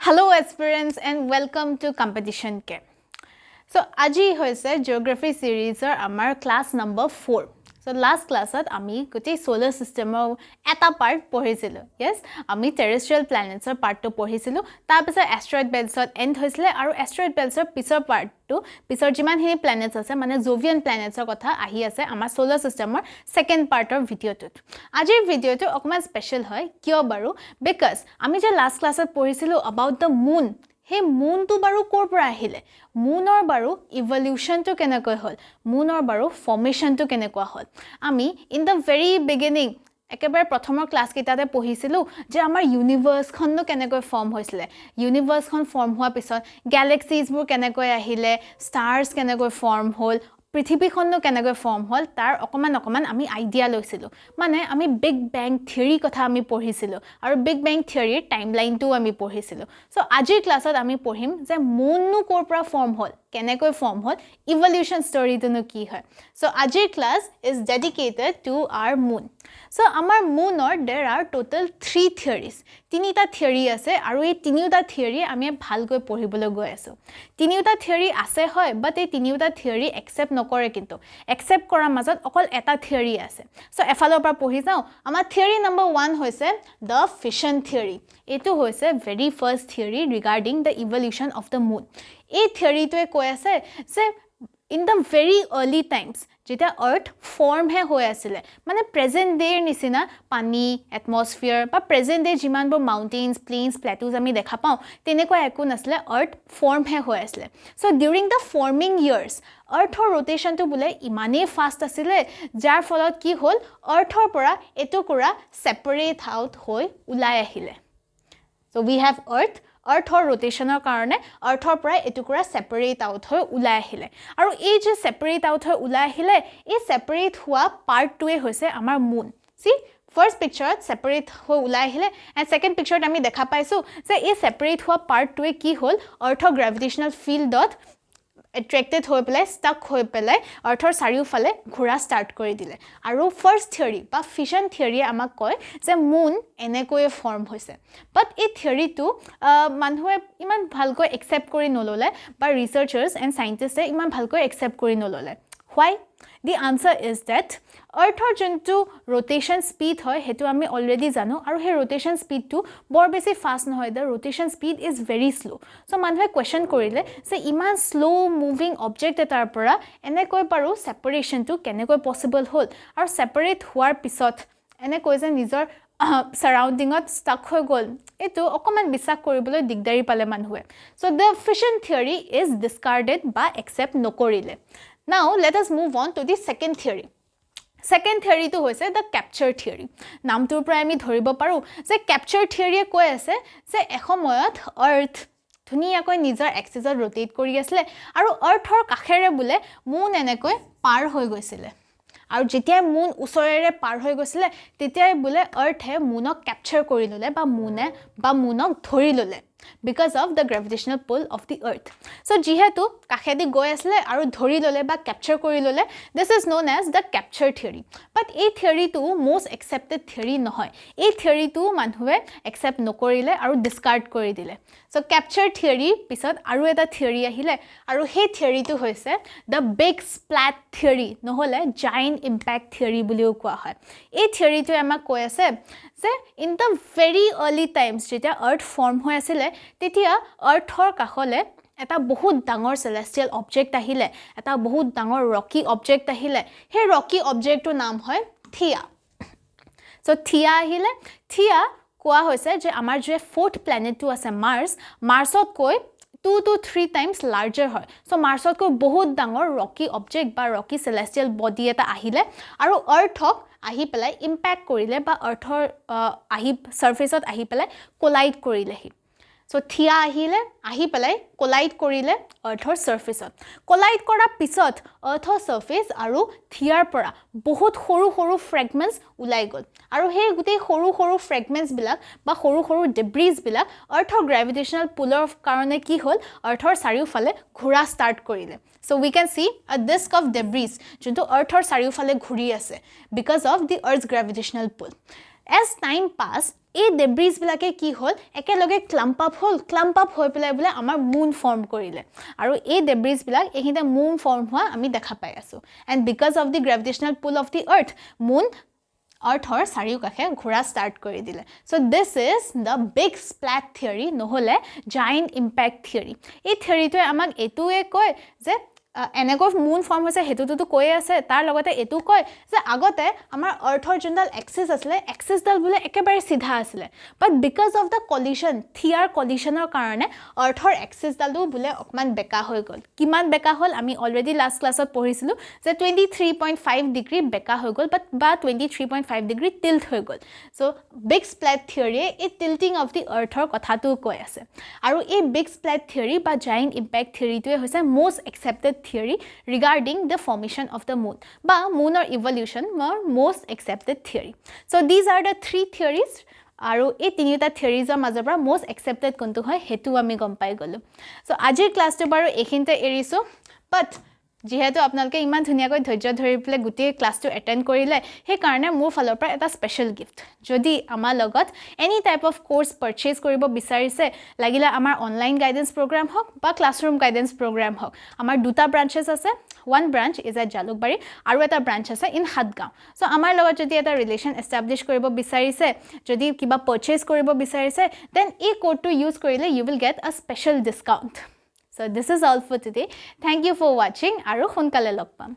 Hello aspirants and welcome to Competition Care. So আজি হৈছে geography series আমাৰ class number 4. So last class আমি গোটেই solar system এটা part পঢ়িছিলো. Yes, আমি terrestrial planets part টো পঢ়িছিলো. তাৰ পিছত asteroid belts end হৈছিলে আৰু asteroid belts পিছৰ part টো পিছৰ যিমান খিনি planets আছে মানে Jovian planets কথা আহি আছে আমাৰ solar system second part ভিডিঅটোত. আজিৰ ভিডিঅটো অকমান স্পেশাল হয় কিয় বাৰু because আমি যে last class পঢ়িছিলো about the moon হে moon to baru kor pora ahile moon or baru evolution to kenekoi hol moon or baru formation to kenekoi hol ami in the very beginning একেবাৰে প্ৰথমৰ class কিটাতে পঢ়িছিলো যে আমাৰ ইউনিভাৰ্স খননো কেনেকৈ form হৈছিলে ইউনিভাৰ্স খন ফৰ্ম হোৱা পিছত গ্যালাক্সিজ বোৰ কেনেকৈ আহিলে স্টাৰ্স কেনেকৈ ফৰ্ম হল পৃথিৱীখননো কেনেকৈ ফৰ্ম হল তাৰ অকমান আমি আইডিয়া লৈছিলো মানে আমি বিগ ব্যাং থিওৰি কথা আমি পঢ়িছিলো আৰু বিগ ব্যাং থিওৰিৰ টাইমলাইনটো আমি পঢ়িছিলো সো আজিৰ ক্লাছত আমি পঢ়িম যে মুননো কৰ পৰা ফৰ্ম হল কেনেকৈ ফৰ্ম হল ইভলিউশন ষ্টৰীটোনো কি হয় সো আজিৰ class is dedicated to our moon so আমাৰ মুনৰ देयर आर টোটাল 3 থিওৰিজ তিনিটা থিওৰি আছে আৰু এই তিনিটা থিওৰি আমি ভালকৈ পঢ়িবলৈ গৈ আছো তিনিটা থিওৰি আছে হয় বাট এই তিনিটা থিওৰি একসেপ্ট নকৰে কিন্তু একসেপ্ট কৰাৰ মাজত অকল এটা থিওৰি আছে সো এফালৰ পৰা পঢ়ি যাও আমাৰ থিওৰি নম্বৰ 1 হৈছে the fission theory এটো হৈছে very first theory regarding the evolution of the moon এই থিওৰিটোৱে কৈ আছে যে in the very early times যেটা earth form হে হৈ আছিল মানে প্ৰেজেন্ট ডে নিচিনা পানী এটমস্ফিয়াৰ বা প্ৰেজেন্ট ডে যিমানবোৰ মাউন্টেইনস প্লেইনস প্লেটোজ আমি দেখা পাও তেনেকুৱা একো নছিলে earth form হে হৈ আছিল so during the forming years earthৰ rotation to বুলে ইমানে ফাস্ট আছিল যাৰ ফলত কি হল earthৰ পৰা এটুকুৰা সেপাৰেট আউট হৈ উলাই আহিলে so we have earthৰ rotationৰ কাৰণে earthৰ পৰা এটুকুৰা সেপাৰেট আউট হৈ উলাই আহিলে আৰু এই যে সেপাৰেট আউট হৈ উলাই আহিলে এই সেপাৰেট হোৱা পাৰ্ট টোৱে হৈছে আমাৰ মুন see first picture separate হৈ উলাই আহিলে and second picture আমি দেখা পাইছো যে এই সেপাৰেট হোৱা পাৰ্ট টোৱে কি হল earthৰ gravitational fieldত attracted হৈ পেলাই stuck হৈ পেলাই earthৰ চাৰিওফালে ঘোৰা স্টাৰ্ট কৰি দিলে আৰু ফাৰ্স্ট থিওৰি বা ফিশন থিওৰি আমাক কয় যে মুন এনেকৈ ফৰ্ম হৈছে বাট এই থিওৰিটো মানুহে ইমান ভালকৈ একসেপ্ট কৰি নললে বা ৰিসাৰ্চাৰ্ছ এণ্ড সাইন্টিষ্টে ইমান ভালকৈ একসেপ্ট কৰি নললে why the answer is that earthৰ জন্তু rotation speed হয় হেতু আমি অলৰেডি জানো আৰু হে rotation speed টো বৰ বেছি ফাস্ট নহয় the rotation speed is very slow so মানুহে কোৱেশ্চন কৰিলে যে ইমান স্লো মুভিং অবজেক্ট এটাৰ পৰা এনেকৈ পাৰো সেপাৰেশন টো কেনেকৈ পসিবল হ'ল আৰু সেপাৰেট হোৱাৰ পিছত এনেকৈ যে নিজৰ সাৰাউন্ডিংত ষ্টাক হৈ গল এটো অকমান বিশ্বাস কৰিবলৈ দিগদাৰি পালে মানুহে so the fission theory is discarded বা accept নকৰিলে now let us move on to the second theory second theory to hoise the capture theory namtur pra ami dhoribo paru je capture theory e koi ase je ehomoyot earth dhuniya koi nijor axis or rotate kori asle aru earth or kakhere bule moon enekoi par hoi goisile আৰু যেতিয়া মুন উছৰেৰে পাৰ হৈ গৈছিল তেতিয়াই বুলে earth হে মুনক ক্যাপচাৰ কৰি ললে বা মুনক ধৰি ললে because of the gravitational pull of the earth so jihetu kakhedi goi asle aru dhori lole ba capture kori lole this is known as the capture theory but ei theory to most accepted theory nohoy ei theory to manhue accept nokorile aru discard kori dile so capture theory pisot aru eta theory ahile aru he theory to hoise the big splat theory nohole giant impact theory buliu koa hoy ei theory to amak koi ase যে in the very early times যেতিয়া earth form হৈ আছিল তেতিয়া earthৰ কাখলে এটা বহুত ডাঙৰ celestial object আহিলে এটা বহুত ডাঙৰ rocky object আহিলে হে rocky objectৰ নাম হয় থিয়া so থিয়া আহিলে থিয়া কোৱা হৈছে যে আমাৰ যে fourth planet টো আছে মাৰ্সত কৈ 2 to 3 times larger হয় so মাৰ্সত কৈ বহুত ডাঙৰ rocky object বা rocky celestial body এটা আহিলে আৰু earthক আহি পেলাই ইম্প্যাক্ট কৰিলে বা আৰ্থৰ আহি সাৰফেসত আহি পেলাই কোলাইড কৰিলে so থিয়া আহিলে আহি পেলাই কোলাইড কৰিলে আৰ্থৰ সাৰফেসত কোলাইড কৰা পিছত আৰ্থৰ সাৰফেস আৰু থিয়াৰ পৰা বহুত সৰু সৰু ফ্ৰেগমেন্টস উলাই গল আৰু হে গুটেই সৰু সৰু ফ্ৰেগমেন্টস বিলাক বা সৰু সৰু ডেব্ৰিজ বিলাক আৰ্থৰ গ্ৰেভিটেশনাল পুলৰ কাৰণে কি হল আৰ্থৰ চাৰিওফালে ঘোৰা স্টাৰ্ট কৰিলে so we can see a disk of debris যোনটো আৰ্থৰ চাৰিওফালে ঘূৰি আছে because of the earth's gravitational pull as time passed এই ডেব্ৰিজ বিলাকে কি হল একেলগে ক্লাম্প আপ হৈ পেলাই বলে আমাৰ মুন ফৰ্ম কৰিলে আৰু এই ডেব্ৰিজ বিলাক এখিনতে মুন ফৰ্ম হোৱা আমি দেখা পাই আছো and because of the gravitational pull of the earth moon আৰ্থৰ চাৰিওকাষে ঘূৰা ষ্টাৰ্ট কৰি দিলে so this is the big splat theory নহলে জায়ান্ট ইম্পেক্ট থিয়ৰী এই থিয়ৰীটোৱে আমাক এটোৱে কয় যে এনেকৈ মুন ফৰ্ম হৈছে হেতুটো কৈ আছে তাৰ লগতে এটো কয় যে আগতে আমাৰ আৰ্থৰ যোনডাল এক্সিস আছিল এক্সিসডাল বুলে একেবাৰে সিধা আছিল বাট বিকজ অফ দ্য কলিজন থিয়াৰ কলিজনৰ কাৰণে আৰ্থৰ এক্সিসডালটো বুলে অকমান বেকা হৈ গল কিমান বেকা হল আমি অলৰেডি লাষ্ট ক্লাছত পঢ়িছিলো যে 23.5 ডিগ্ৰী বেকা হৈ গল বা 23.5 ডিগ্ৰী টিল্ট হৈ গল সো বিগ স্প্লেট থিয়ৰী এই টিল্টিং অফ দি আৰ্থৰ কথাটো কৈ আছে আৰু এই বিগ স্প্লেট থিয়ৰী বা জায়ান্ট ইম্পেক্ট থিয়ৰীটোৱে হৈছে most accepted theory regarding the formation of the moon ba moon or evolution or most accepted theory so these are the three theories aru ei tinita theories er major pra most accepted kontu hoy hetu ami gom pai golo so ajir class to baru ekhinte eriso but যেহেতু আপোনালোকে ইমান ধুনিয়াকৈ ধৈৰ্য ধৰি পেলে গুটি ক্লাছটো attend কৰিলে হে কাৰণে মোৰ ফালৰ পৰা এটা স্পেশাল গিফট যদি আমাৰ লগত any type of course purchase কৰিব বিচাৰিছে লাগিলে আমাৰ অনলাইন গাইডেন্স প্ৰগ্ৰাম হওক বা ক্লাছৰুম গাইডেন্স প্ৰগ্ৰাম হওক আমাৰ দুটা ব্ৰাঞ্চেছ আছে one branch is at Jalukbari আৰু এটা ব্ৰাঞ্চ আছে in Satgaon so আমাৰ লগত যদি এটা ৰিলেচন এস্টাবলিশ কৰিব বিচাৰিছে যদি কিবা পাৰচেজ কৰিব বিচাৰিছে then এই কোডটো ইউজ কৰিলে you will get a special discount So this is all for today. Thank you for watching. Aru khunkale log pam.